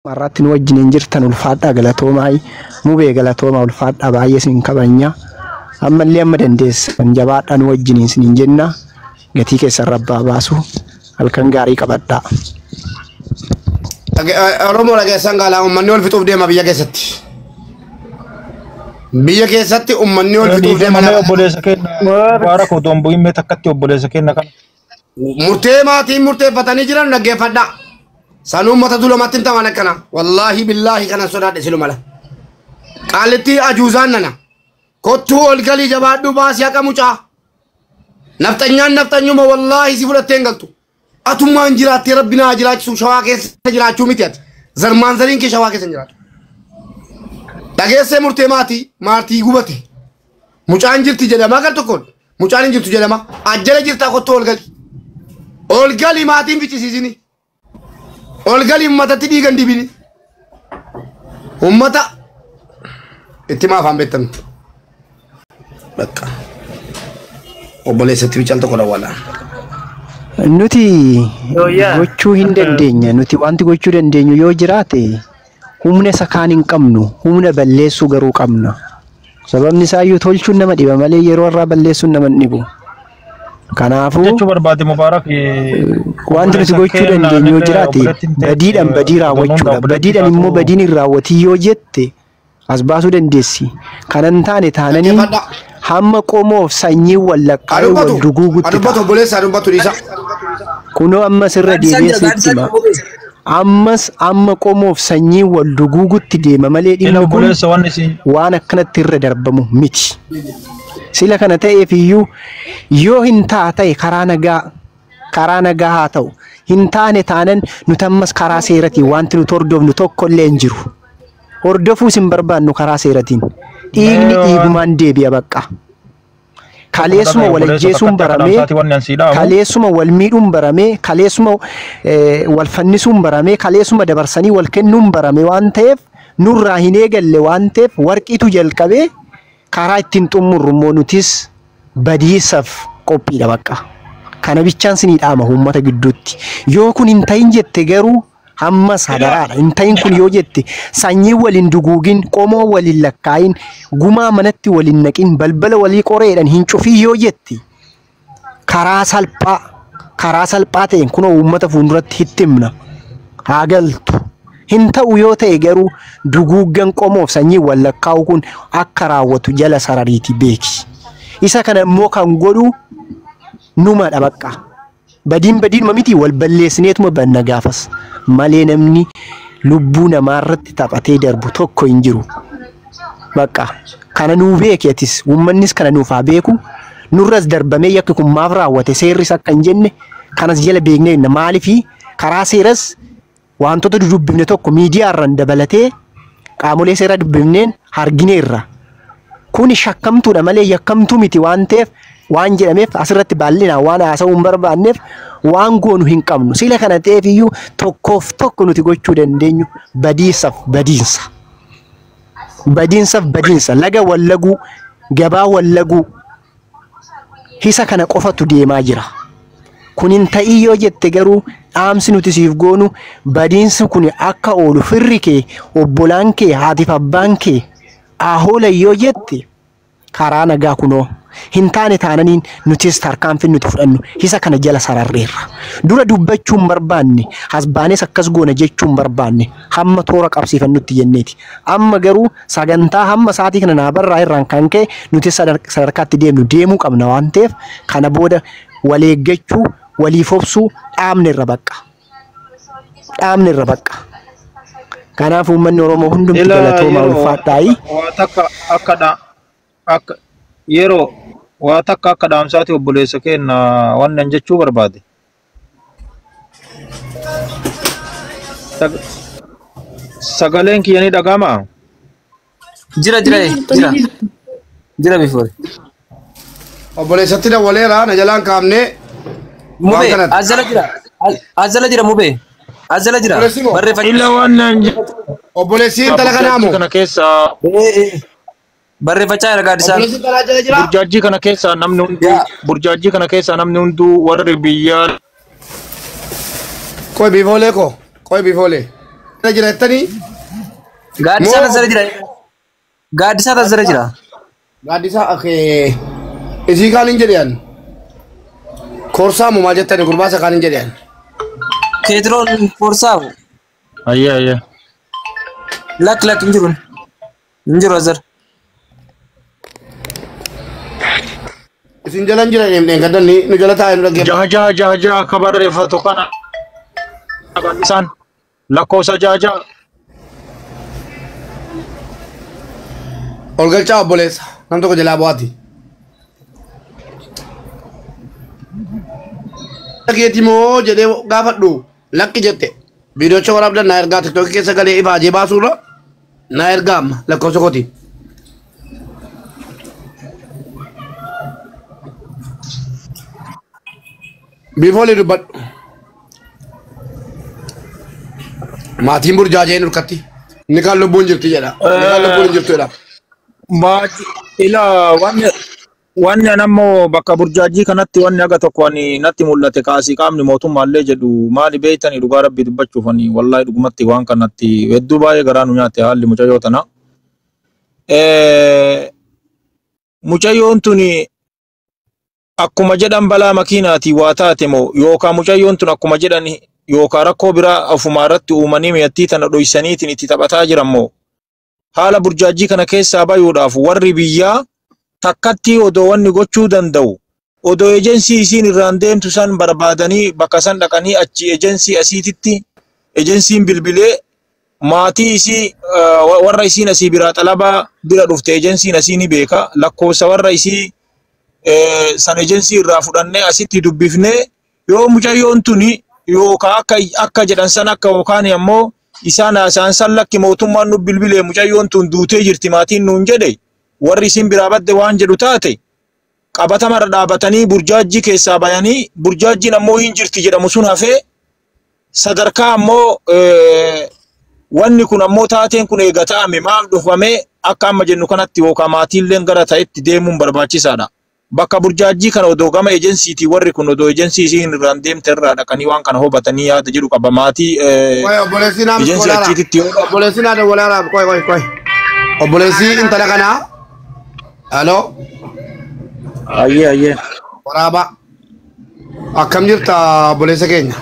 Marratti nu wajjin jirtan ulfaadhaa galatoomaa mubee galatoomaa ulfaadhaa baay'ee sin kabanya ammallee amma dandeessan jabaadhaa nu wajjin sin jenna gatii keessa rabbaa baasu halkan gaarii qabadhaa. Oromoo dhageessan gaalaa uummanni ol fixuuf deema biyya keessatti. Biyya keessatti uummanni ol fixuuf deema. Obboleessa kenna baara koo dombo himme takkatti obboleessa kenna kana. Murtee maatiin murteeffatanii jiran dhaggeeffadhaa. Sanuu mata dulamatti hin taman akkana wallahi billahi kana sodaadhe silumala qaalitti ajuuzaan nana kottuu ol galii jabaadhu baasii haqa mucaa nafxanyaan nafxanyuma wallahi si fudhattee hin galtu atummaan jiraattee rabbi naa jiraachisu shawaa keessa jiraachuu miti ati zarmaan zariin kee shawaa keessa hin jiraatu dhageessee murtee maatii gubate mucaan jirti jedhama gar tokkoon mucaan hin jirtu jedhama ajjala jirtaa kottuu ol galii maatiin bichisiisini Olgali ummata diigan dibini ummata itti maafaan beektan bakka obboleessatti bical tokko dawwala nuti gochuu hin dandeenya nuti wanti gochuu dandeenyu yoo jiraate humna sakaan hin qabnu humna balleessuu garuu qabna sababni isaa yoo tolchuun nama dhiba malee yeroo irraa balleessuun nama dhibu kanaafu jechu barbaade mubaarak wanti nuti gochuu dandeenyu yoo jiraate badiidhaan badii raawwachuudha badiidhaan immoo badiin hin raawwatii yoo jette as baasuu dandeessi kanan taane taananii hamma qomoof sanyii wallaqqaa wal duguugutti kunoo ammas irra deebi'eessitti hima ammas amma qomoof sanyii wal duguugutti deema malee dhimma kun waan akkanatti irra darbamu miti. Sila kana ta'eef iyyuu yoo hin taane karaa nagaa haa ta'u hin taane taanan nuti ammas karaa seeratiin wanti nuti hordofnu tokko illee hin jiru hordofuus hin barbaannu karaa seeratiin dhiigni dhiigumaan deebi'a bakka kaleessuma wal ajjeesuun baramee kaleessuma wal miidhuun baramee kaleessuma wal fannisuun baramee kaleessuma dabarsanii wal kennuun barame waan ta'eef nurraa hin eegalle waan ta'eef warqiitu jalqabee karaa ittiin xumurru immoo nutis badiisaaf qophiidha bakka kana bichaan sinii dhaama uummata gidduutti yoo kun hin ta'in jette garuu ammas hadaraadha hin ta'in kun yoo jette sanyii waliin duguugin qomoo waliin lakkaayin gumaa manatti waliin naqin balbala walii qoreedhaan hin cufii yoo jette karaa salphaa ta'een kunoo uummata fuulduratti hittimna haa galtu. Hin ta'u yoo ta'e garuu duguuggan qomoof sanyii wallakkaa'u kun akka raawwatu jala sarariiti beeki. Isa kana immoo kan godhu numadha bakka. Badiin miti wal balleessineetuma banna gaafas malee namni lubbuu namaarratti taphatee darbu tokko hin jiru. Bakka kana nuu beeki atis uummannis kana nuuf haa beeku nurras darbamee yakki kun maaf raawwate seerris akka hin jenne kanas jala beeknee maaliifi karaa seeras wantoota dudubbifne tokko miidiyaa irraan dabalatee qaamolee seera dubbifneen hargineerra kuni shakkamtuudha malee yakkamtuu miti waan ta'eef waan jedhameef asirratti bal'inaan waan haasa'uu hin barbaanneef waan goonu hin qabnu sila kana ta'eef iyyuu tokkoof tokko nuti gochuu dandeenyu badiinsaaf badiinsa laga wallaguu gabaa wallaguu hisa kana qofatu deemaa jira kunin ta'ii yoo jette garuu dhaamsi nuti siif goonu badiinsi kun akka oolu firri kee obbolaan kee haatiif abbaan kee ahoola yoo jette karaa nagaa kunoo hin taane taananiin nutis tarkaanfii nuti fudhannu hisa kana jala sararreerra dura dubbachuun barbaanne hasbaanes akkas goona jechuun barbaanne hamma toora qabsiifannutti jenneeti amma garuu sagantaa hamma saatii kana naa barraa irraan kan ka'e nuti sadarkaatti deemuu qabna waan ta'eef kana booda waleeggachuu waliif obsuu dhaamne irra bakka kanaaf uummanni Oromoo hundumti galatoomaa ulfaadhaayi akka yeroo waa takka akka dhaamsaati obboleessa kenna wannan jechuu barbaade sagaleen kiyyanii dhagama jira before obboleessatti dawwaleera na jalaan kaafne mube azala jira mube azala jira illa wannan obboleessi tala kanaamu kana keessa barreeffachaa jira gaaddisaa burjaajii kana keessa namni hunduu warri biyyaa koy bifoole jira jettanii. Gaaddisaa tasara jira. Gaaddisaa tasara jira. Gaaddisaa akee isii kaan hin jedhan. Korsaa moo maal jettanii gurbaasa kaan hin jedhan. Keetiroon korsaa. Ayya. Lak hin jiru azar. Isin jalan jira deemneen gaddan nu jala taa'ee nu dhaggeeffatu. Jaha kabarreeffatu kana. Isaan lakkoofsa jaha. Ol galchaa obboleessa nam tokko jalaa bu'aati. Dhageeti moo jedhee gaafadhu lakki jette viidiyoocha waraabdan na ergaa tiktookii keessa galee ifaajee baasuurra na ergaa amma lakkoofsa kooti. Bifoolii dubbadhu. Maatiin burjaajee nurkatti. Inni kaan lubbuun jirti jedha. Inni kaan lubbuun hin jirtu jedha. Ila wanni nammoo bakka burjaajii kanatti wanni aga tokko ani natti mul'ate kaasii qaamni mootummaallee jedhu maali beeytanii dhugaa rabbii dubbachuufanii wallahi dhugumatti waan kanatti hedduu baay'ee garaa nu nyaate haalli mucayyoo tana. Mucayyoon tuni akkuma jedhan balaa makiinaati waa taate moo yookaan mucayyoon tun akkuma jedhan yookaan rakkoo biraa ofumaa irratti uumanii mi'attii tana dhoysaniitiin itti taphataa jiran moo haala burjaajii kana keessaa bayuudhaaf warri biyyaa takkatti odoo wanni gochuu danda'u odoo ejensii isiin irraan deemtu san barbaadanii bakka san dhaqanii achi ejensii asiititti ejensiin bilbilee maatii isii warra isiin asii biraa xalabaa bira dhufte ejensiin asii ni beeka lakkoofsa warra isii san ejensii irraa fudhannee asitti dubbifnee yoo mucayyoon tuni yookaan akka jedhan san akka yookaan ammoo isaan haasaan san lakki mootummaan nu bilbilee mucayyoon tun duutee jirti maatiin nuun jedhe warri isin biraa badde waan jedhu taate qabatamarra dhaabatanii burjaajii keessaa bayanii burjaajiin ammoo hin jirti jedhamu sun hafee sadarkaa ammoo wanni kun ammoo taateen kun eega ta'ame maaf dhufamee akka amma jennu kanatti yookaan maatiilleen gara ta'etti deemuun barbaachisaadha. Bakka burjaajii kana odoo gama ejensiitii warri kun odoo ejensii isiin irraan deemte irraa dhaqanii waan kana hubatanii yaada jedhu qaba maatii ejensii achiititti obboleessi naa dawwalaara qoy obboleessi intala kanaa aloo ayyee waraaba akkam jirta obboleessa keenya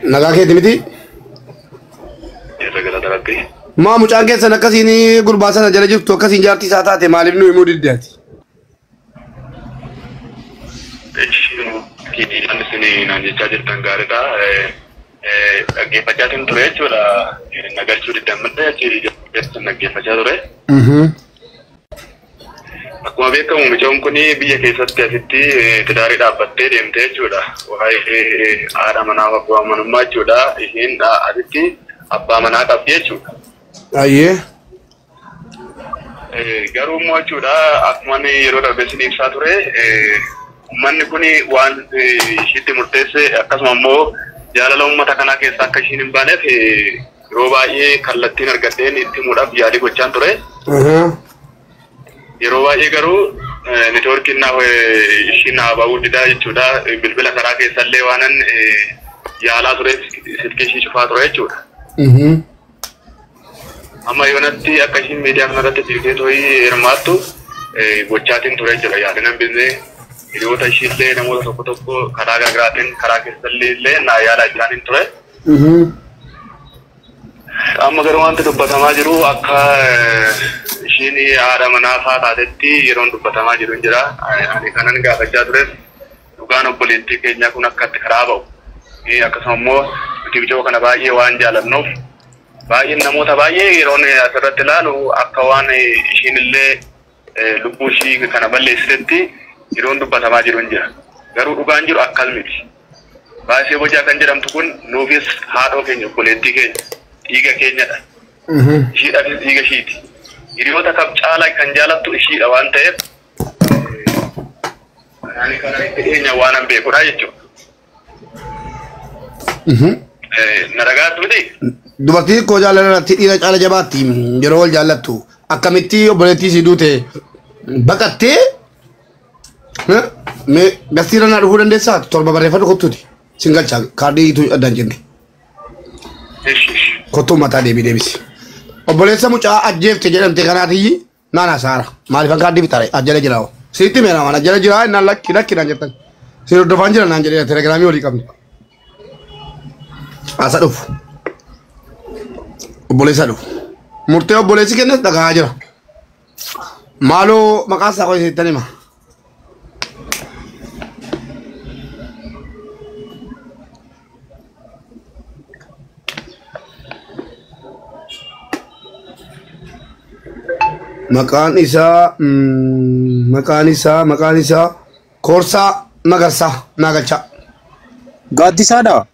nagaa keeti miti maa mucaan keessan akkasiin gurbaa sana jala jirtu akkasiin jaartii isaa taate maaliif nu himuu diddeeti? Naan jechaa jirtan gaariidha. Dhaggeeffachaa ture jechuudha. Nagarchuu diddaammadha jechuudha. Dhaggeeffachaa ture. Akkuma beekamu mucaan kun biyya keessatti asitti tidaarii dhaabbattee deemte jechuudha. Waa'ee haadha manaa fi abbaa manummaa jechuudha. Isheen asitti abbaa manaa qabdi jechuudha. Ayyee. Garuu immoo jechuudha akkuma yeroo darbe isin ibsaa ture uummanni kun waan ishiitti murteesse akkasuma immoo jaalala uummata kanaa keessa akka ishiin hin baaneef yeroo baay'ee kallattiin argateen itti himuudhaaf yaadii gochaan ture. Yeroo baay'ee garuu neetwoorkiin ishiin baabuu didaa jechuudha bilbila karaa keessallee waanan yaalaa ture silkii ishii cufaa ture jechuudha. Amma yoonatti akka ishiin miidiyaa kanarratti fiigdee tooyi hirmaattu gochaatiin ture jira yaadinan binnee hiriyoota ishiillee namoota tokko karaa garaagaraatiin karaa keessallee naa yaada isaaniin ture. Amma garuu wanti dubbatamaa jiru akka ishiin haadha manaa fa'aa taatetti yeroon dubbatamaa jiru hin jira. Ani kanan gaafachaa tures dhugaan obboleettii keenyaa kun akkatti karaa ba'u. Akkasuma immoo nuti bicoo kana baay'ee waan jaalannuuf baay'een namoota baay'ee yeroon asirratti ilaalu akka waan ishiin illee lubbuu ishii kana balleessitetti yeroon dubbatamaa jiru hin jira. Garuu dhugaan jiru akkas miti. Baay'ee bocaa kan jedhamtu kun nuufis haadhoo keenya obboleettii keenya dhiiga keenyadha. Ishiidhaafis dhiiga ishiiti. Hiriyoota kam caalaa kan jaalattu ishiidha waan ta'eef ani kana itti dhiyeenya waan an beekudha jechuudha. Naragaatu miti. Dubartii koo jaalalatti dhiira caala jabaatti yeroo wal jaallattu akkamitti obboleettii si duute baqattee gastiira naa dhufuu dandeessaa torba barreeffadhu kottuuti singalchaa kaardii itu addaan jenne. Kottu mataa deebisi. Obboleessa mucaa ajjeefte jedhamte kanaatiyyi nana saara. Maaliif akka addi bitare ajjala jiraa'u. Sitti meena waan ajjala jiraa innaan lakki naan jettan. Siin hordofaan jira naan jedhee telegiraamii olii qabne. Asa dhufu. Obboleessa dhufu. Murtee obboleessi kennas dhagaa jira. Maaloo maqaan isaa qo'isee itti hima. Maqaan isaa Koorsaa Magarsaa Naagalchaa. Gaaddisaadha.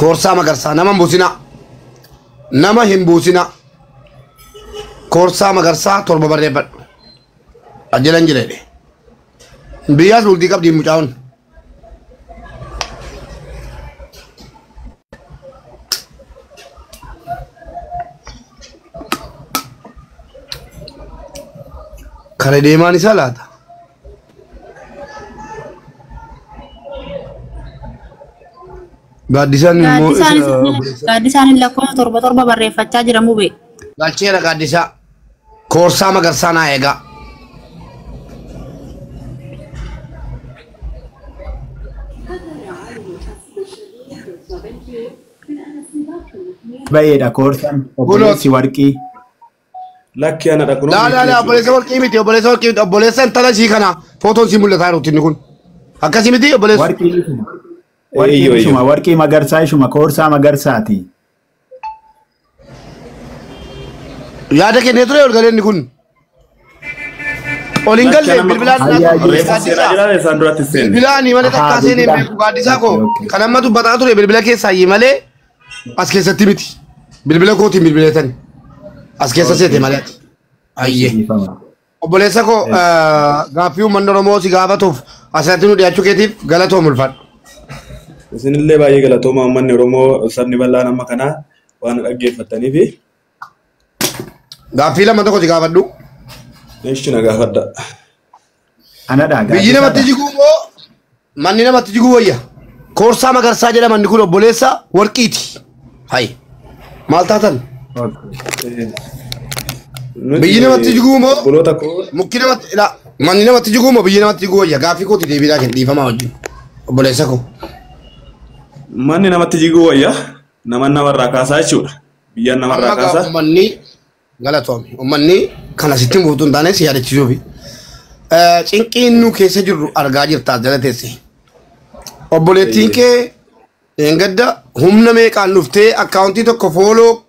Koorsaa Magarsaa nama hin buusina. Koorsaa Magarsaa torba barreeffadhu. Ajjalan jireedhe. Biyyaas bultii qabdi mucaa'uun. Kare deemaan isaa laata? Gaaddisaan lakkoofsa torba barreeffachaa jira mubee. Galcheera gaaddisaa. Koorsaa Magarsaa naa eegaa. Bayeedha Koorsaan obboleessi warqii. Lakki ana dhaqnu. La obboleessa warqii miti obboleessa intala ishii kana footoon si mul'ataa jiru inni kun. Akkasii miti obboleessa. Warqii Magarsaa ishuma Koorsaa Magarsaati. Yaada kennee ture ol galee inni kun. Olin galle bilbilaan malee takkaa seenee beeku gaaddisaa koo kan amma dubbataa ture bilbila keessaa malee as keessatti miti. Bilbila kootiin bilbileetani. As keessa seete malee. Ayyee. Obboleessa koo gaaffii uummanni Oromoo si gaafatuuf asirratti nu dhiyaachuu keetiif galatoom ulfaadhu. Isinillee baay'ee galatooma uummanni Oromoo sabni bal'aan amma kanaa waan dhaggeeffataniif. Gaaffii lama tokko si gaafadhu. Eeshi na gaafadha. Biyyi namatti jiguu moo manni namatti jiguu wayya. Koorsaa Magarsaa jedhama inni kun obboleessa warqiiti. Hayi. Maal taatan? Biyyi namatti jiguu moo mukki namatti manni namatti jiguu moo biyyi namatti jiguu wayya. Gaaffii kooti deebiidhaa kan dhiifamaa wajjin. Obboleessa koo. Manni namatti jiguu wayya. Namarraa kaasaa jechuudha. Biyyaan namarraa kaasaa. Uummanni galatoome. Uummanni kan asitti buutu hin taane si yaadachiisuufi. Cinqiin nu keessa jirru argaa jirta jala teesse. Obboleettiin kee engadda humna meeqaan dhuftee akkaawuntii tokko fooloo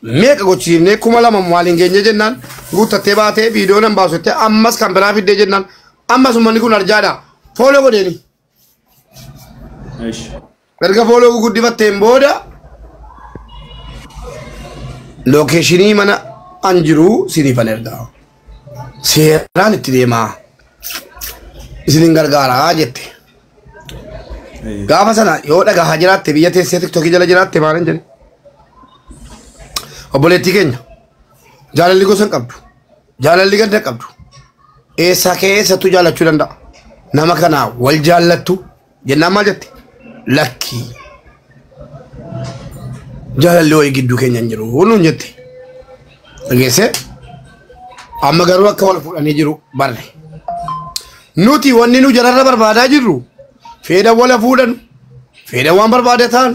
meeqa gochiifnee 2,000 maaliin geenye jennaan guuttattee baatee viidiyoo nan baasutte ammas kan biraa fiddee jennaan ammas uummanni kun arjaadha fooloo godheeni. Erga fooloo guguddifatteen booda lookeeshinii mana an jiru siniifan ergaa. Seeraan itti deemaa isinin gargaaraa jette. Gaafa sana yoo dhagaa jiraatte biyya teessee tiktokii jala jiraatte maal hin jedhe. Obboleettii keenya jaalalli gosa hin qabdu. Jaalalli ganda qabdu. Eessaa keessattuu jaallachuu danda'a. Nama kanaa wal jaallattu jennaan maal jette? Lakki. Jaalalli wayii gidduu keenya hin jiru nuun jette. Dhageesse amma garuu akka wal fuudhanii jiru barre. Nuti wanni nu jararra barbaadaa jirru fedha wala fuudhan fedha waan barbaade ta'an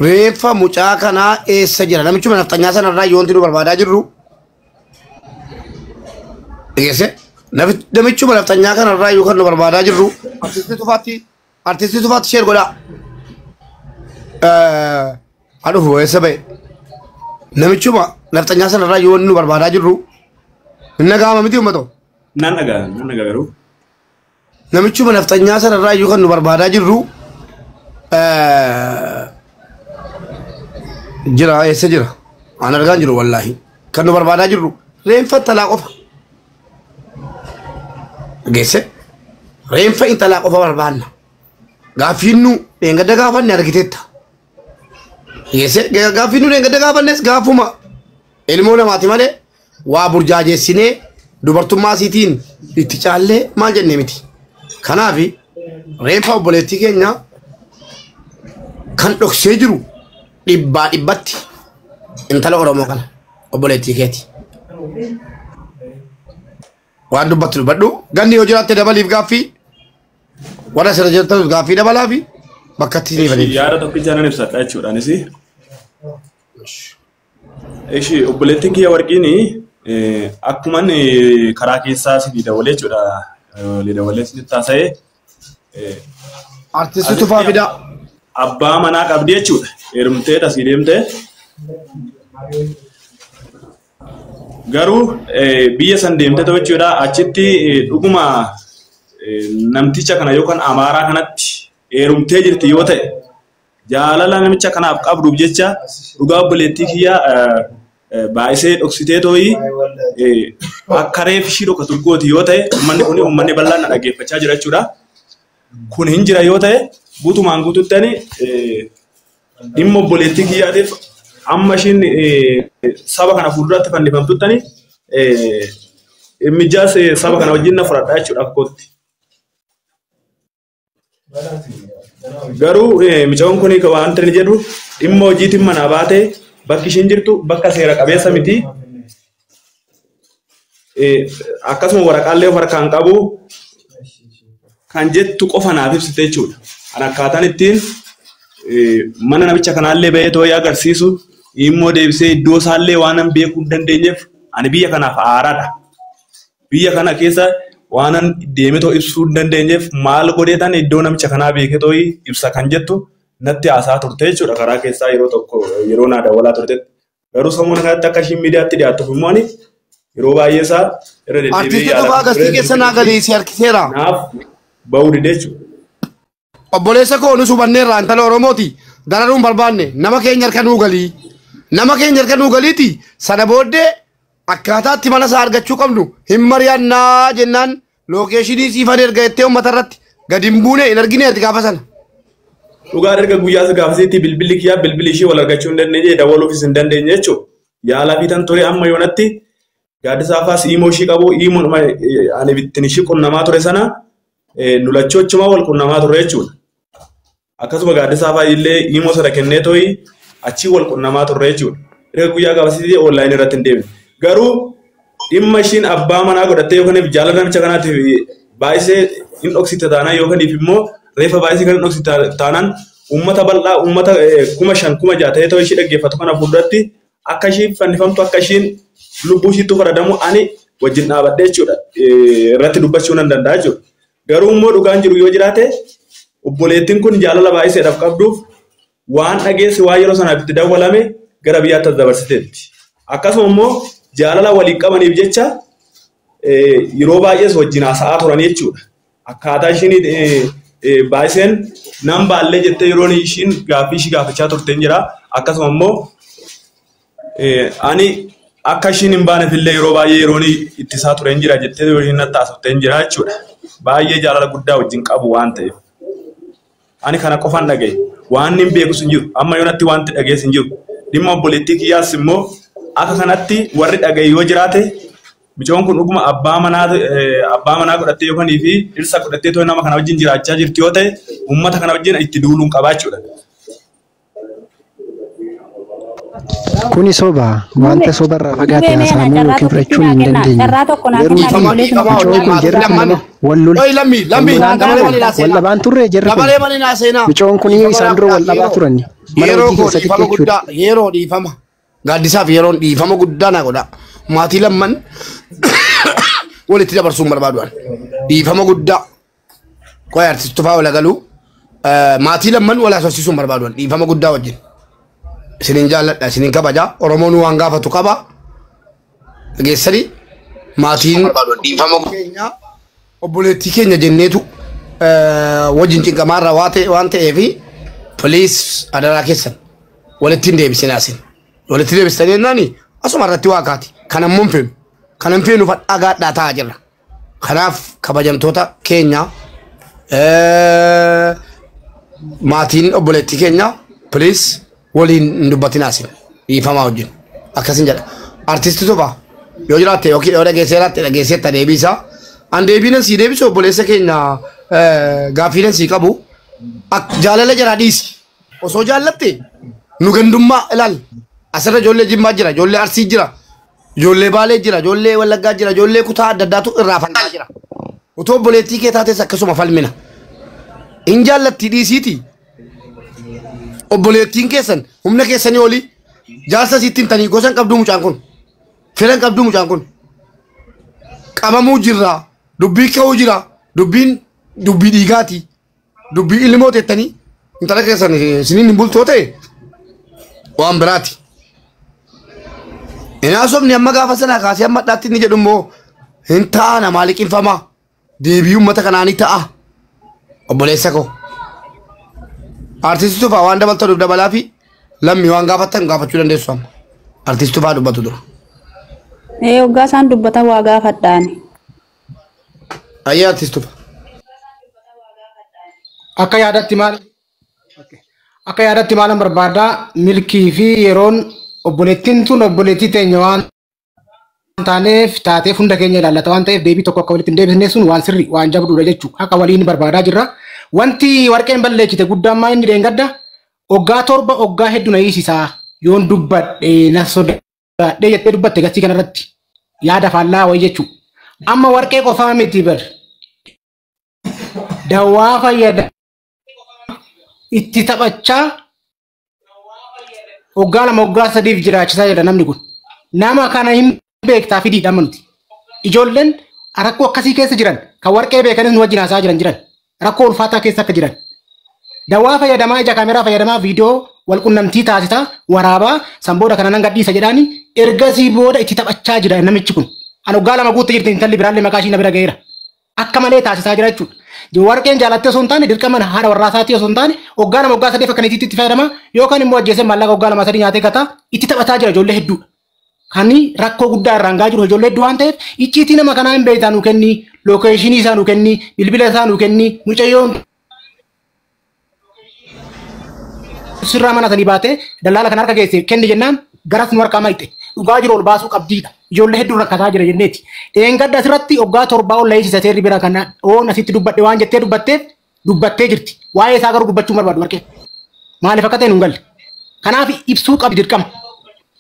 reeffa mucaa kanaa eessa jira namichuma naftanyaa sanarraa yoo wanti nu barbaadaa jirru dhageesse namichuma naftanyaa kanarraa yoo kan nu barbaadaa jirru artistii tufaatti sheer godhaa haadhufu eessa ba'e namichuma naftanyaa sanarraa yoo nu barbaadaa jirru inna gaama miti uummatoo. Nan dhagaa garuu. Namichuma naftanyaa sanarraa yoo kan nu barbaadaa jirru jira eessa jira an argaan jiru wallaahi kan nu barbaadaa jirru reenfa intalaa qofa. Geesse reenfa intalaa qofa barbaanna gaaffiin nu dheengadda gaafanne argiteetta. Geesse gaaffiin nu dheengadda gaafannes gaafuma ilmoo namaati malee waa burjaajessinee dubartummaa isiitiin itti caallee maal jennee miti. Kanaafi reenfa obboleettii keenya kan dhoksee jiru dhibbaa dhibbatti intala Oromoo kana obboleettii keeti. Waan dubbatu dubbadhu ganni yoo jiraatte dabaliif gaaffii warra sirra jirtu gaaffii dabalaa fi bakka itti ni fadhi. Yaada tokkicha nan ibsadha jechuudhaanis. Eshi obboleettiin kiyya warqiini akkuma karaa keessaa si dabalee jechuudha. Dabalee si taasisee artisti Tufaa Fidaa abbaa manaa qabdi jechuudha. Heerumtee tasii deemtee garuu biyya san deemtee ta'u jechuudha. Achitti dhuguma namticha kana yookaan amaaraa kanatti heerumtee jirti yoo ta'e jaalala namicha kanaaf qabduuf jecha dhugaa obboleettii kiyya baay'isee dhoksitee tooyi akka reef ishii dhokatu gooti yoo ta'e uummanni bal'aan na dhaggeeffachaa jira jechuudha. Kun hin jira yoo ta'e guutumaan guututtani dhimma obboleettii kiyyaatiif amma ishiin saba kana fuulduratti fannifamtuttani mijaas saba kana wajjin na fudhadhaa jechuudha akkootti. Garuu micoon kun waan inni jedhu dhimma hojiitiin manaa baatee bakki ishiin jirtu bakka seera qabeessa miti. Akkasuma waraqaalee of harkaan qabu kan jettu qofa naaf ibsite jechuudha. Kan akkaataan ittiin mana namicha kanaallee bahee too'ee agarsiisu immoo deebisee iddoo isaallee waan an beekuu hin dandeenyeef ani biyya kanaaf aaraadha. Biyya kana keessa waan an deemee too ibsuu hin dandeenyeef maal godheetan iddoo namicha kanaa beekee too'ii ibsa kan jettu natti haasaa turte jechuudha karaa keessaa yeroo tokko yeroo naa dawwalaa turtetti. Garuu sammuu kanatti akka ishiin miidiyaatti dhiyaatuuf immoo ani yeroo baay'ee isaa irra deddeebi'ee artisti Tufaa gastii keessa naa galii si harkiseera. Naaf bahuu dide jechuudha. Obboleessa koo nu subanneerraa intala Oromooti dararuun barbaanne nama keenya harka nuu galii. Nama keenya harka nuu galiiti sana booddee akkaataatti mana isaa argachuu qabnu hin mari'annaa jennaan lookeeshinii siifan erga jettee uummata irratti gadi hin buune hin argine erga gaafa sana. Dhugaa erga guyyaa gaafasitti bilbilli kiyyaa bilbilli ishee wal argachuu hin dandeenye dabaluufis hin dandeenye jechuudha. Yaalaa fi tan ture amma yoonatti gaaddisaa faas imoo ishii qabu imoon ani bittin ishii qunnamaa ture sana nulachochuma wal qunnamaa ture jechuudha. Akkasuma gaaddisaa faas illee imoo sana kennee tooyi achi wal qunnamaa ture jechuudha. Erga guyyaa gaafasitti online irratti hin deemne. Garuu dhimma ishiin abbaa manaa godhattee yookaan jaalala namicha kanaatiif baay'isee hin dhoksite taanaan yookaan immoo reefa baay'isee kan hin dhoksite taanaan uummata bal'aa uummata 5,000 6,000 ta'ee ta'uu ishii dhaggeeffatu kana fuulduratti akka ishiin fannifamtu akka ishiin lubbuu ishiitti faradamu ani wajjin dhaabadhee jechuudha. Irratti dubbachuu nan danda'a jechuudha. Garuu immoo dhugaan jiru yoo jiraate obboleettiin kun jaalala baay'iseedhaaf qabduuf waan dhageesse waa yeroo sanaaf itti dawwalame gara biyyaatti dabarsiteetti. Akkasuma immoo jaalala waliin qabaniif jecha yeroo baay'ees wajjin haasa'aa turan jechuudha. Akkaataa ishiin baay'iseen nan baallee jettee yeroo ishiin gaaffii ishii gaafachaa turteen jira. Akkasuma immoo ani akka ishiin hin baaneefillee yeroo baay'ee yeroo ittisaa tureen jira jettee yeroo ishiin natti haasofteen jira jechuudha. Baay'ee jaalala guddaa wajjin qabu waan ta'eef. Ani kana qofaan dhagaye. Waan hin beekus hin jiru. Amma yoonatti wanti dhagees hin jiru. Dhimma obboleettii kiyyaas immoo akka kanatti warri dhagaye yoo jiraate micoon kun dhuguma abbaa manaa godhattee yookaan fi dhirsa godhattee too nama kana wajjin jiraachaa jirti yoo ta'e uummata kana wajjin itti duuluun qabaa jechuudha. Kuni soba wanta sobarraa fagaatee haasa'amuu yookiin fudhachuun hin dandeenye. Micoon kun jarri kun wallabaan turre jarri kun micoon kun isaan dura wallabaa turan. Yeroo dhiifama gaaddisaaf yeroon dhiifama guddaa naa godha. Maatii lamman walitti dabarsuun barbaadu'an dhiifama guddaa qo'ee artisti Tufaa wal galuu maatii lamman wal haasofsiisuun barbaadu'an dhiifama guddaa wajjin. Isinin jaalladha isinin kabaja Oromoon waan gaafatu qaba geessanii maatiin dhiifama keenya obboleettii keenya jenneetu wajjin cinqamaarra waan ta'eef please adaraa keessan walitti hin deebisinaa isin walitti deebistanii jennaani asuma irratti waa kaati kanan mun feenu kanan feenu fadhagaadhaa ta'aa jirra kanaaf kabajamtoota keenya maatiin obboleettii keenya please waliin dubbatinaa isin dhiifamaa wajjin akkasin jedha artisti Tufaa yoo jiraatte yookiin yoo dhageesseeraatti dhageesseetta deebisaa an deebiinan sii deebisu obboleessa keenya gaaffiinan sii qabu jaalala jira dhiisi osoo jaallatte nu gandummaa ilaal asirra ijoollee Jimmaa jira ijoollee Arsii jira ijoollee Baalee jira ijoollee Wallaggaa jira ijoollee kutaa adda addaatu irraa falmaa jira utoo obboleettii kee taates akkasuma falmina in jaallatti dhiisiiti obboleettiin keessan humna keessanii olii jaarsa sittiin tanii gosan qabduu mucaan kun filan qabduu mucaan kun qabamuu jirra dubbii ka'uu jira dubbii dhiigaati dubbii ilmoo teettanii intala keessan isiniin hin bultoo ta'e waan biraati. Inaasofni amma gaafa sana kaasee amma dhaatti ni jedhu immoo hin taana maaliqinfamaa deebii uummata kanaanii ta'a obboleessa koo. Artiistii Tufaa waan dabaltaniif dabalaa fi lammii waan gaafattan gaafachuu dandeessu amma. Artiistii Tufaa dubbatu dura. Hoggaa isaan dubbatan waa gaafadhaani. Ayyee Artiistii Tufaa. Akka yaadatti maalan barbaadaa milkii fi yeroon obboleettiin tun obboleettii teenya waan taaneef taateef hunda keenya ilaallata waan ta'eef deebii tokko akka walitti hin deebisne sun waan sirri waan jabduudha jechuudha. Akka waliin barbaadaa jirra. Wanti warqeen balleessite guddaan maa inni deengadda hoggaa torba hoggaa hedduu na hiisisaa yoon dubbadhe na sodaadhee jettee dubbatte gatii kanarratti yaada faallaa wayii jechuudha. Amma warqee qofaa miti bar dawaa fayyada itti taphachaa hoggaa lama hoggaa sadiif jiraachisaa jedha namni kun. Nama kana hin beektaa fi diidhaa manuti. Ijoolleen rakkoo akkasii keessa jiran kan warqee beekanis nu wajjin haasaa jiran rakkoo ulfaataa keessa akka jiran. Dawaa fayyadamaa ija kaameraa fayyadamaa viidiyoo wal qunnamtii taasisaa waraabaa sanbooda kana nan gadhiisa jedhaani ergasii booda itti taphachaa jira namichi kun. An hoggaa lama guutte jirti intalli biraallee maqaa ishii na bira ga'eera. Akka malee taasisaa jira jechuudha. Warqeen jaalattee osoo hin taane dirqama haadha warraasaatii osoo hin taane hoggaa lama hoggaa sadii akkanatti itti fayyadamaa yookaan immoo ajjeesee maallaqa hoggaa lama sadii nyaatee gataa itti taphataa jira ijoollee hedduudha. Kani rakkoo guddaa irraan gaa jiru ijoollee hedduu waan ta'eef icciitii nama kanaa hin beektaa nu kenni lookeeshinii isaa nu kenni bilbila isaa nu kenni mucayyoon sirraa mana sanii baatee dallaala kan harka geesse kenni jennaan garas nu harkaa mayxe dhugaa jiru ol baasuu qabdiidha. Ijoollee hedduu rakkataa jira jenneeti. Dheengadda asirratti hoggaa torbaa ol leessisa seerri bira kana oon asitti dubbadhe waan jettee dubbattee jirti. Waa'ee isaa garuu dubbachuu barbaadu warqee. Maaliif akka ta'e nu hin galle. Kanaaf ibsuu qabdi dirqama.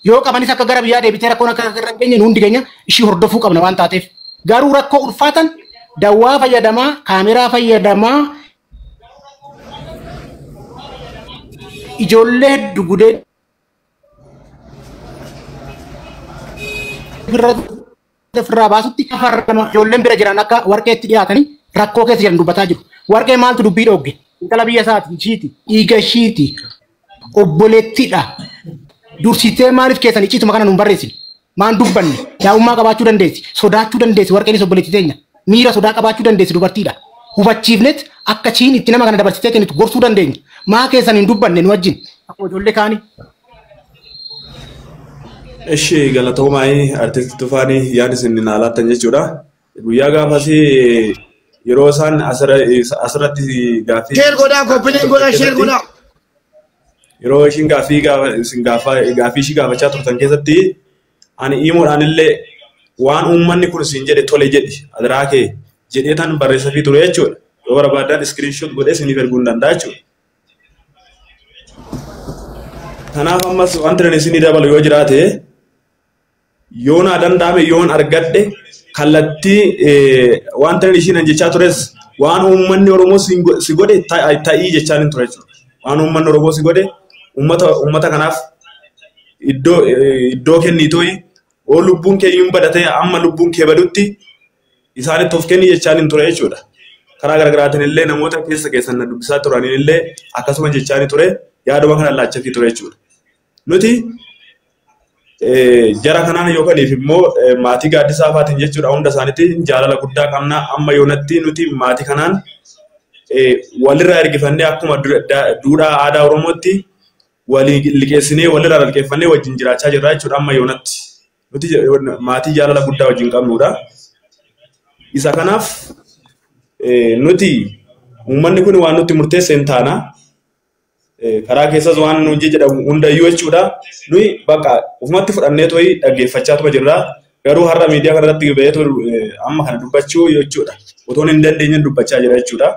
Yoo qabanis akka gara biyyaa deebitee rakkoon akka irra hin geenye hundi keenya ishii hordofuu qabna waan taateef. Garuu rakkoo ulfaatan dawaa fayyadamaa kaameraa fayyadamaa ijoollee hedduu gudee firraa baasutti kafarrama ijoolleen bira jiran akka warqeetti dhiyaatanii rakkoo keessa jiran dubbataa jiru. Warqee maaltu dubbii dhoogge? Intala biyya isaati ishiiti dhiiga ishiiti obboleettiidha. Dursitee maaliif keessan icciituma kana nuun barreessine? Maan dubbanne daa'ummaa qabaachuu dandeessi sodaachuu dandeessi warqeenis obboleettii teenya miira sodaa qabaachuu dandeessi dubartiidha. Hubachiifnet akka chiin itti nama kana dabarsitee kennitu gorsuu dandeenya. Maa keessan hin dubbanne nu wajjin akkuma ijoollee kaanii. Eshi galatoomaa artisti Tufaanii yaada isin naalaattan jechuudha. Guyyaa gaafasi yeroo isaan asirratti gaaffii. Sheer godhaa koppiliin godhaa sheer godhaa. Yeroo ishiin gaaffii ishii gaafachaa turtan keessatti ani himuudhaan illee waan uummanni kun isin jedhe tole jedhi adiraa kee jedhee tan barreessafii ture jechuudha. Yoo barbaadan iskiriinshoot godhee isiniif erguu hin danda'a jechuudha. Kanaaf ammas wanti ani isinii dabalu yoo jiraate yoon danda'ame yoon argadhe kallattii wanta ishiin jechaa tures waan uummanni Oromoo si godhe ta'ii jechaa hin ture jechuudha. Waan uummanni Oromoo si godhe uummata kanaaf iddoo kennitooyi oo lubbuun kee hin badatee amma lubbuun kee badutti isaanitti of kenni jechaa hin ture jechuudha. Karaa garaagaraatiin illee namoota keessan na dubbisaa turaniin illee akkasuma jechaa hin ture yaaduma kana laachafii ture jechuudha. Nuti jara kanaan yookaaniif immoo maatii gaaddisaa faatiin jechuudha hunda isaaniitti jaalala guddaa qabna amma yoonatti nuti maatii kanaan walirraa ergifannee akkuma duudhaa aadaa Oromootti walii liqeessinee walirraa liqeeffannee wajjin jiraachaa jirra jechuudha amma yoonatti nuti maatii jaalala guddaa wajjin qabnudha. Isa kanaaf nuti uummanni kun waan nutti murteesse hin taana. Karaa keessas waan nuti jedhamu hundayyuu jechuudha. Nuyi bakka ufumatti fudhannee to'ii dhaggeeffachaa tuma jirra. Garuu har'a miidiyaa kanarratti ba'ee amma kana dubbachuu jechuudha. Otoon hin dandeenye dubbachaa jira jechuudha.